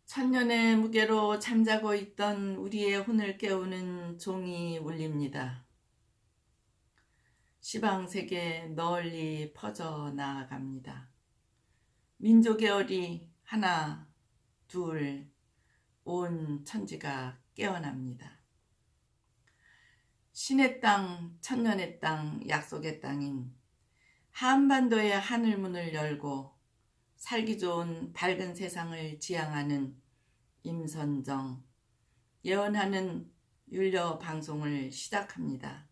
천년의 무게로 잠자고 있던 우리의 혼을 깨우는 종이 울립니다. 시방세계 널리 퍼져 나아갑니다. 민족의 어리 하나, 둘, 온 천지가 깨어납니다. 신의 땅, 천년의 땅, 약속의 땅인 한반도의 하늘문을 열고 살기 좋은 밝은 세상을 지향하는 임선정, 예언하는 율려 방송을 시작합니다.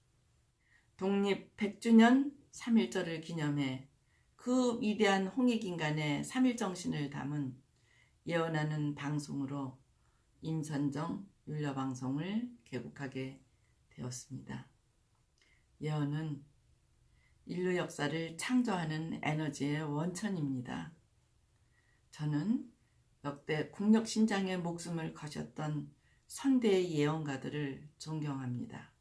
독립 100주년 3.1절을 기념해 그 위대한 홍익인간의 3.1정신을 담은 예언하는 방송으로 임선정 율려 방송을 개국하게 되었습니다. 예언은 인류 역사를 창조하는 에너지의 원천입니다. 저는 역대 국력신장의 목숨을 거셨던 선대의 예언가들을 존경합니다.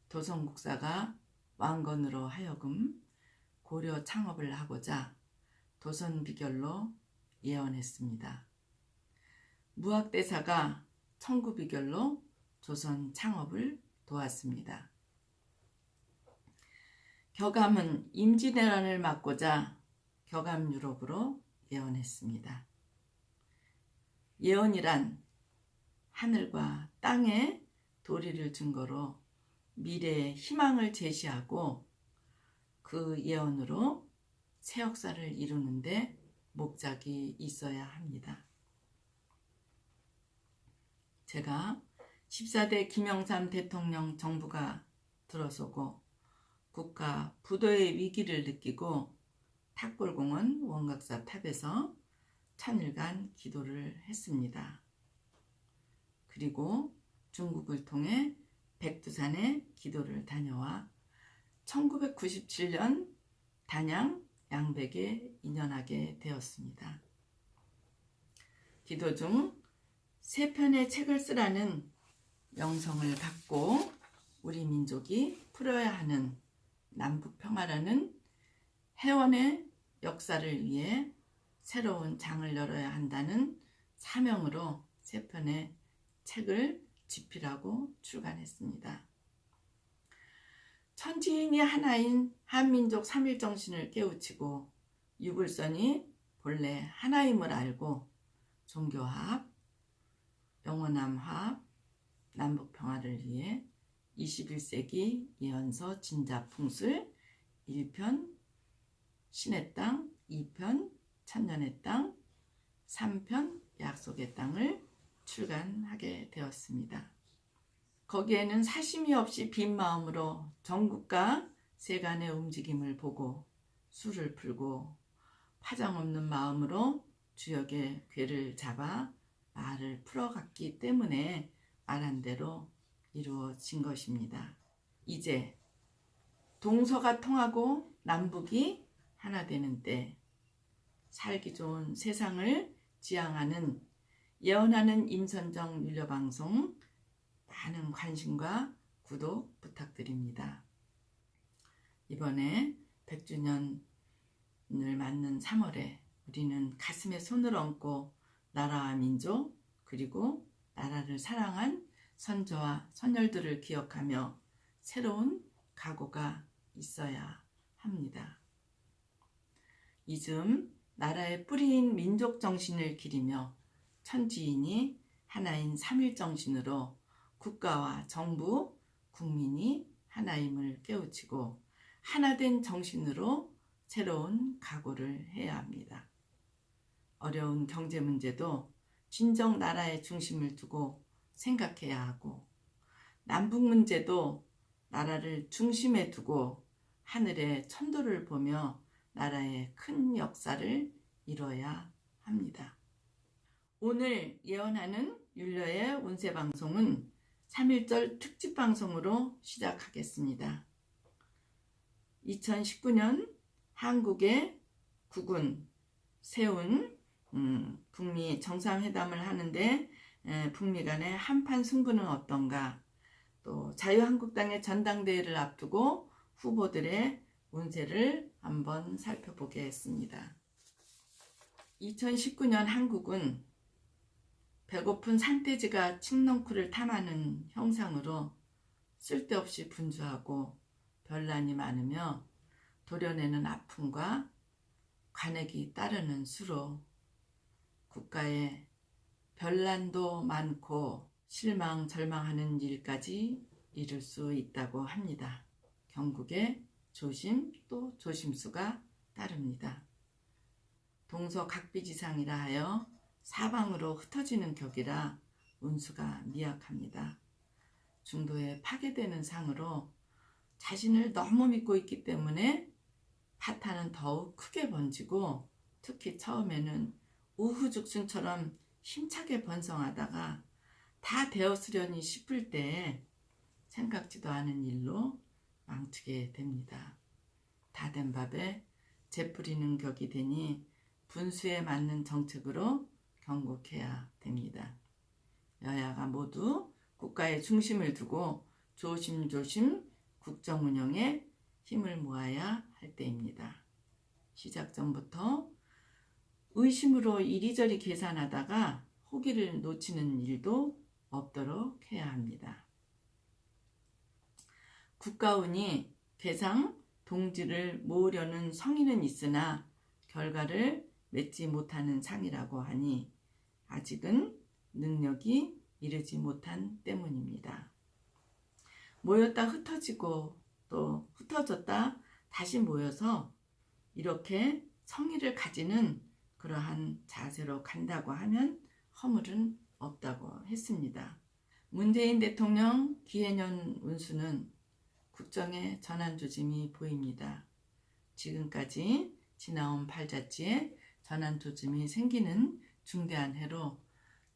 도성국사가 왕건으로 하여금 고려 창업을 하고자 도선비결로 예언했습니다. 무학대사가 청구비결로 조선 창업을 도왔습니다. 격암은 임진왜란을 막고자 격암유럽으로 예언했습니다. 예언이란 하늘과 땅에 도리를 증거로 미래의 희망을 제시하고 그 예언으로 새 역사를 이루는데 목적이 있어야 합니다. 제가 14대 김영삼 대통령 정부가 들어서고 국가 부도의 위기를 느끼고 탑골공원 원각사 탑에서 천일간 기도를 했습니다. 그리고 중국을 통해 백두산에 기도를 다녀와 1997년 단양 양백에 인연하게 되었습니다. 기도 중 3편의 책을 쓰라는 명성을 받고 우리 민족이 풀어야 하는 남북평화라는 해원의 역사를 위해 새로운 장을 열어야 한다는 사명으로 3편의 책을 집필하고 출간했습니다. 천지인이 하나인 한민족 3.1정신을 깨우치고 유불선이 본래 하나임을 알고 종교화합, 영원한 화합, 남북평화를 위해 21세기 예언서 진자풍술 1편, 신의 땅, 2편, 천년의 땅, 3편, 약속의 땅을 출간하게 되었습니다. 거기에는 사심이 없이 빈 마음으로 전국과 세간의 움직임을 보고 수를 풀고 파장 없는 마음으로 주역의 궤를 잡아 말을 풀어갔기 때문에 말한 대로 이루어진 것입니다. 이제 동서가 통하고 남북이 하나 되는 때 살기 좋은 세상을 지향하는 예언하는 임선정 율려방송 많은 관심과 구독 부탁드립니다. 이번에 100주년을 맞는 3월에 우리는 가슴에 손을 얹고 나라와 민족 그리고 나라를 사랑한 선조와 선열들을 기억하며 새로운 각오가 있어야 합니다. 이즘 나라의 뿌리인 민족 정신을 기리며 천지인이 하나인 3.1정신으로 국가와 정부, 국민이 하나임을 깨우치고 하나된 정신으로 새로운 각오를 해야 합니다. 어려운 경제 문제도 진정 나라의 중심을 두고 생각해야 하고 남북 문제도 나라를 중심에 두고 하늘의 천도를 보며 나라의 큰 역사를 이뤄야 합니다. 오늘 예언하는 율려의 운세방송은 3.1절 특집방송으로 시작하겠습니다. 2019년 한국의 국군 세운 북미 정상회담을 하는데 북미 간의 한판 승부는 어떤가, 또 자유한국당의 전당대회를 앞두고 후보들의 운세를 한번 살펴보겠습니다. 2019년 한국은 배고픈 산돼지가 칡넝쿨을 탐하는 형상으로 쓸데없이 분주하고 별난이 많으며 도려내는 아픔과 관액이 따르는 수로 국가에 별난도 많고 실망 절망하는 일까지 이룰 수 있다고 합니다. 경국에 조심 또 조심수가 따릅니다. 동서각비지상이라 하여 사방으로 흩어지는 격이라 운수가 미약합니다. 중도에 파괴되는 상으로 자신을 너무 믿고 있기 때문에 파탄은 더욱 크게 번지고 특히 처음에는 우후죽순처럼 힘차게 번성하다가 다 되었으려니 싶을 때에 생각지도 않은 일로 망치게 됩니다. 다 된 밥에 재 뿌리는 격이 되니 분수에 맞는 정책으로 경국해야 됩니다. 여야가 모두 국가의 중심을 두고 조심조심 국정 운영에 힘을 모아야 할 때입니다. 시작 전부터 의심으로 이리저리 계산하다가 호기를 놓치는 일도 없도록 해야 합니다. 국가운이 개상 동지를 모으려는 성의는 있으나 결과를 맺지 못하는 상이라고 하니 아직은 능력이 이르지 못한 때문입니다. 모였다 흩어지고 또 흩어졌다 다시 모여서 이렇게 성의를 가지는 그러한 자세로 간다고 하면 허물은 없다고 했습니다. 문재인 대통령 기해년 운수는 국정의 전환조짐이 보입니다. 지금까지 지나온 팔자지에 전환조짐이 생기는 중대한 해로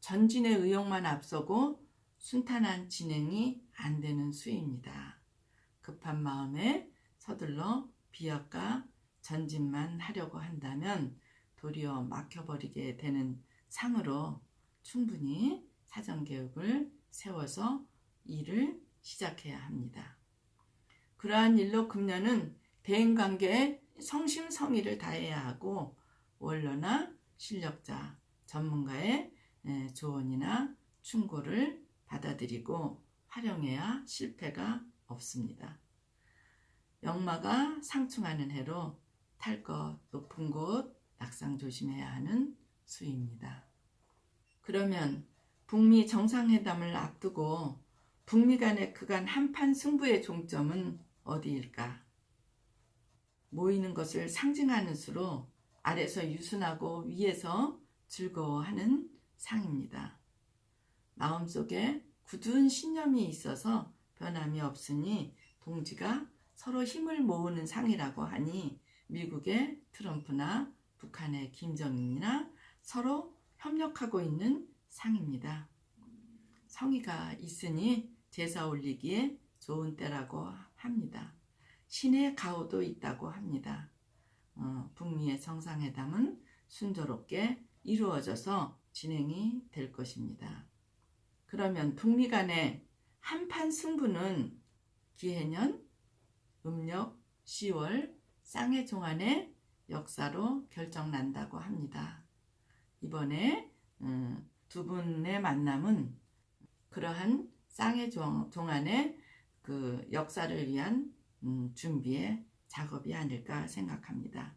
전진의 의욕만 앞서고 순탄한 진행이 안 되는 수입니다. 급한 마음에 서둘러 비약과 전진만 하려고 한다면 도리어 막혀버리게 되는 상으로 충분히 사전계획을 세워서 일을 시작해야 합니다. 그러한 일로 금년은 대인관계에 성심성의를 다해야 하고 원로나 실력자, 전문가의 조언이나 충고를 받아들이고 활용해야 실패가 없습니다. 역마가 상충하는 해로 탈 것 높은 곳 낙상 조심해야 하는 수입니다. 그러면 북미 정상회담을 앞두고 북미 간의 그간 한판 승부의 종점은 어디일까? 모이는 것을 상징하는 수로 아래서 유순하고 위에서 즐거워하는 상입니다. 마음속에 굳은 신념이 있어서 변함이 없으니 동지가 서로 힘을 모으는 상이라고 하니 미국의 트럼프나 북한의 김정은이나 서로 협력하고 있는 상입니다. 성의가 있으니 제사 올리기에 좋은 때라고 합니다. 신의 가호도 있다고 합니다. 북미의 정상회담은 순조롭게 이루어져서 진행이 될 것입니다. 그러면 북미 간의 한판 승부는 기해년, 음력 10월 쌍해 종안의 역사로 결정난다고 합니다. 이번에 두 분의 만남은 그러한 쌍해 종안의 그 역사를 위한 준비의 작업이 아닐까 생각합니다.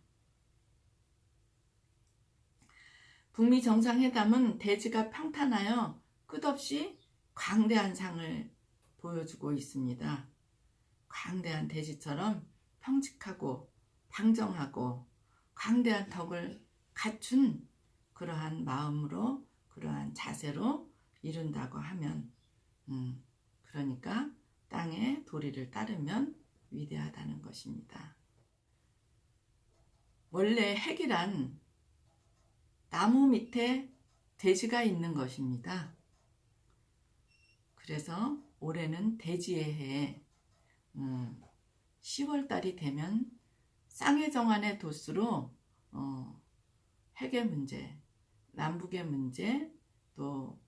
북미 정상회담은 대지가 평탄하여 끝없이 광대한 상을 보여주고 있습니다. 광대한 대지처럼 평직하고 방정하고 광대한 덕을 갖춘 그러한 마음으로 그러한 자세로 이룬다고 하면 그러니까 땅의 도리를 따르면 위대하다는 것입니다. 원래 핵이란 나무 밑에 돼지가 있는 것입니다. 그래서 올해는 돼지의 해 10월달이 되면 쌍해정안의 도수로 핵의 문제, 남북의 문제, 또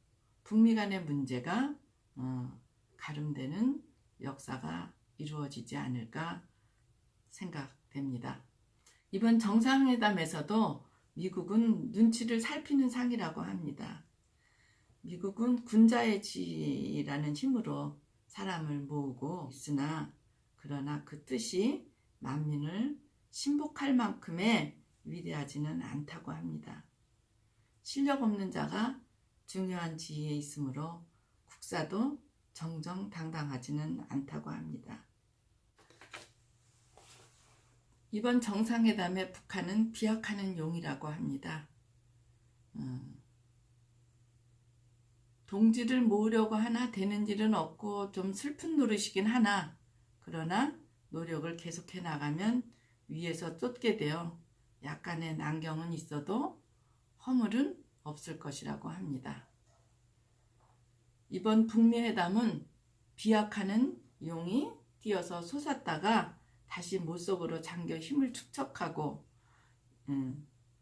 북미 간의 문제가 가름되는 역사가 이루어지지 않을까 생각됩니다. 이번 정상회담에서도 미국은 눈치를 살피는 상이라고 합니다. 미국은 군자의 지라는 힘으로 사람을 모으고 있으나 그러나 그 뜻이 만민을 신복할 만큼의 위대하지는 않다고 합니다. 실력 없는 자가 중요한 지위에 있으므로 국사도 정정당당하지는 않다고 합니다. 이번 정상회담에 북한은 비약하는 용이라고 합니다. 동지를 모으려고 하나 되는 일은 없고 좀 슬픈 노릇이긴 하나 그러나 노력을 계속해 나가면 위에서 쫓게 되어 약간의 난경은 있어도 허물은 없을 것이라고 합니다. 이번 북미 회담은 비약하는 용이 뛰어서 솟았다가 다시 못속으로 잠겨 힘을 축적하고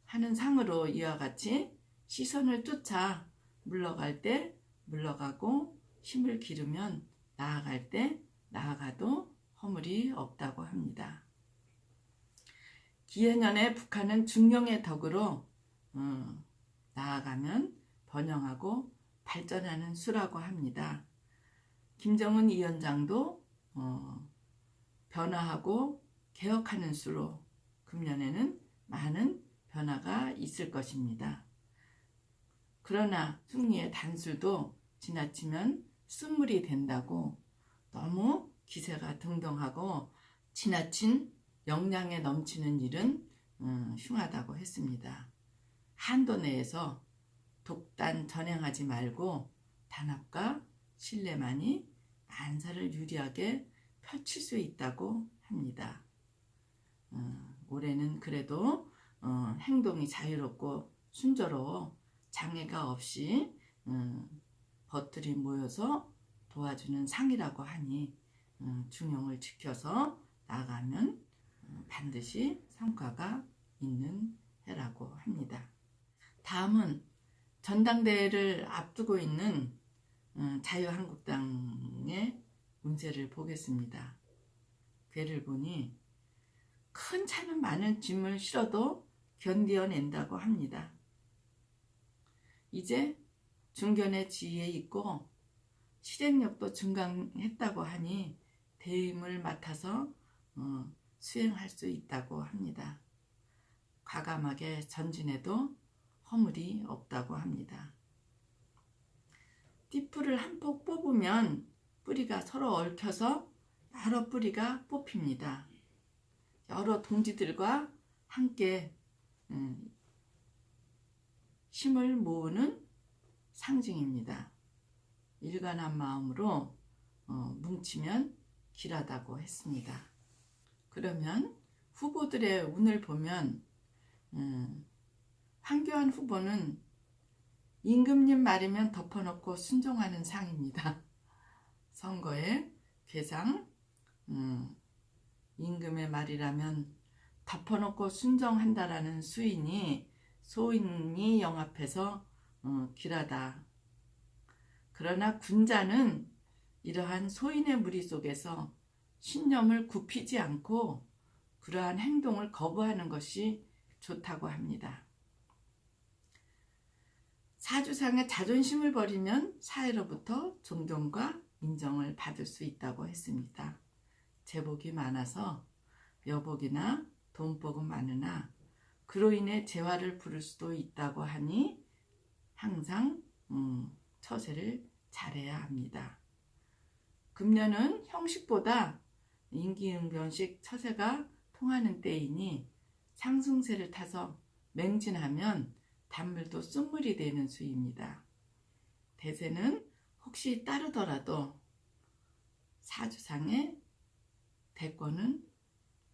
하는 상으로 이와 같이 시선을 쫓아 물러갈 때 물러가고 힘을 기르면 나아갈 때 나아가도 허물이 없다고 합니다. 기해년에 북한은 중령의 덕으로 나아가면 번영하고 발전하는 수라고 합니다. 김정은 위원장도 변화하고 개혁하는 수로 금년에는 많은 변화가 있을 것입니다. 그러나 승리의 단술도 지나치면 쓴물이 된다고 너무 기세가 등등하고 지나친 역량에 넘치는 일은 흉하다고 했습니다. 한도 내에서 독단 전행하지 말고 단합과 신뢰만이 만사를 유리하게 펼칠 수 있다고 합니다. 올해는 그래도 행동이 자유롭고 순조로워 장애가 없이 벗들이 모여서 도와주는 상이라고 하니 중용을 지켜서 나가면 반드시 성과가 있는 해라고 합니다. 다음은 전당대회를 앞두고 있는 자유한국당의 운세를 보겠습니다. 괴를 보니 큰 차는 많은 짐을 실어도 견뎌낸다고 합니다. 이제 중견의 지위에 있고 실행력도 증강했다고 하니 대임을 맡아서 수행할 수 있다고 합니다. 과감하게 전진해도 허물이 없다고 합니다. 띠뿔을 한 폭 뽑으면 뿌리가 서로 얽혀서 여러 뿌리가 뽑힙니다. 여러 동지들과 함께 힘을 모으는 상징입니다. 일관한 마음으로 뭉치면 길하다고 했습니다. 그러면 후보들의 운을 보면 황교안 후보는 임금님 말이면 덮어놓고 순종하는 상입니다. 선거에 괴상 임금의 말이라면 덮어놓고 순종한다라는 소인이 영합해서 길하다. 그러나 군자는 이러한 소인의 무리 속에서 신념을 굽히지 않고 그러한 행동을 거부하는 것이 좋다고 합니다. 사주상의 자존심을 버리면 사회로부터 존경과 인정을 받을 수 있다고 했습니다. 재복이 많아서 여복이나 돈복은 많으나 그로 인해 재화를 부를 수도 있다고 하니 항상 처세를 잘해야 합니다. 금년은 형식보다 임기응변식 처세가 통하는 때이니 상승세를 타서 맹진하면 단물도 쓴물이 되는 수입니다. 대세는 혹시 따르더라도 사주상에 대권은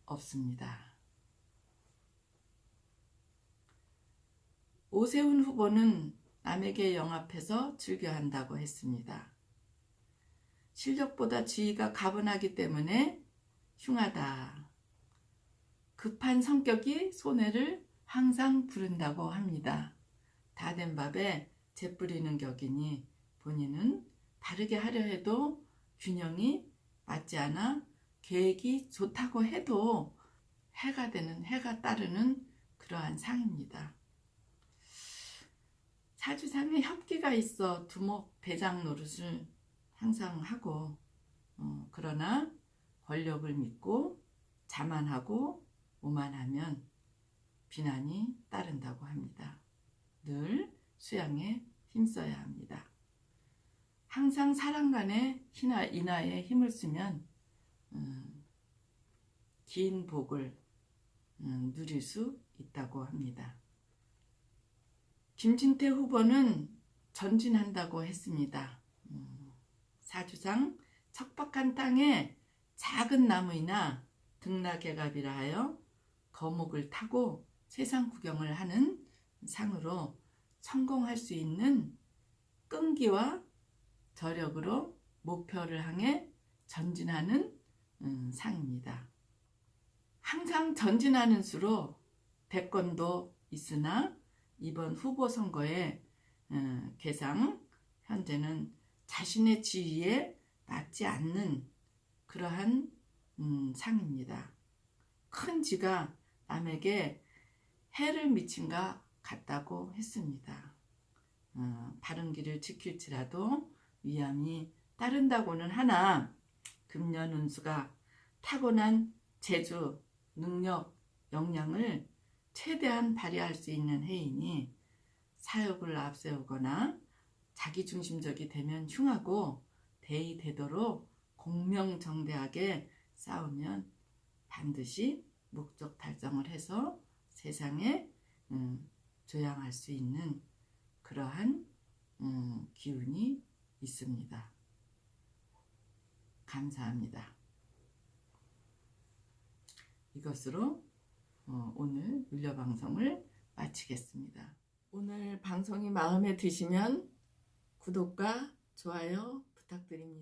없습니다. 오세훈 후보는 남에게 영합해서 즐겨한다고 했습니다. 실력보다 지위가 가분하기 때문에 흉하다. 급한 성격이 손해를 항상 부른다고 합니다. 다 된 밥에 재 뿌리는 격이니 본인은 다르게 하려 해도 균형이 맞지 않아 계획이 좋다고 해도 해가 따르는 그러한 상입니다. 사주상에 협기가 있어 두목 대장 노릇을 항상 하고 그러나 권력을 믿고 자만하고 오만하면 비난이 따른다고 합니다. 늘 수양에 힘써야 합니다. 항상 사람 간의 인하에 힘을 쓰면 긴 복을 누릴 수 있다고 합니다. 김진태 후보는 전진한다고 했습니다. 사주상 척박한 땅에 작은 나무이나 등락개갑이라 하여 거목을 타고 세상 구경을 하는 상으로 성공할 수 있는 끈기와 저력으로 목표를 향해 전진하는 상입니다. 항상 전진하는 수로 대권도 있으나 이번 후보 선거에 개상 현재는 자신의 지위에 맞지 않는 그러한 상입니다. 큰 지가 남에게 해를 미친 것 같다고 했습니다. 바른 길을 지킬지라도 위험이 따른다고는 하나 금년 운수가 타고난 재주, 능력, 역량을 최대한 발휘할 수 있는 해이니 사욕을 앞세우거나 자기중심적이 되면 흉하고 대의되도록 공명정대하게 싸우면 반드시 목적 달성을 해서 세상에 조양할 수 있는 그러한 기운이 있습니다. 감사합니다. 이것으로 오늘 물려방송을 마치겠습니다. 오늘 방송이 마음에 드시면 구독과 좋아요 부탁드립니다.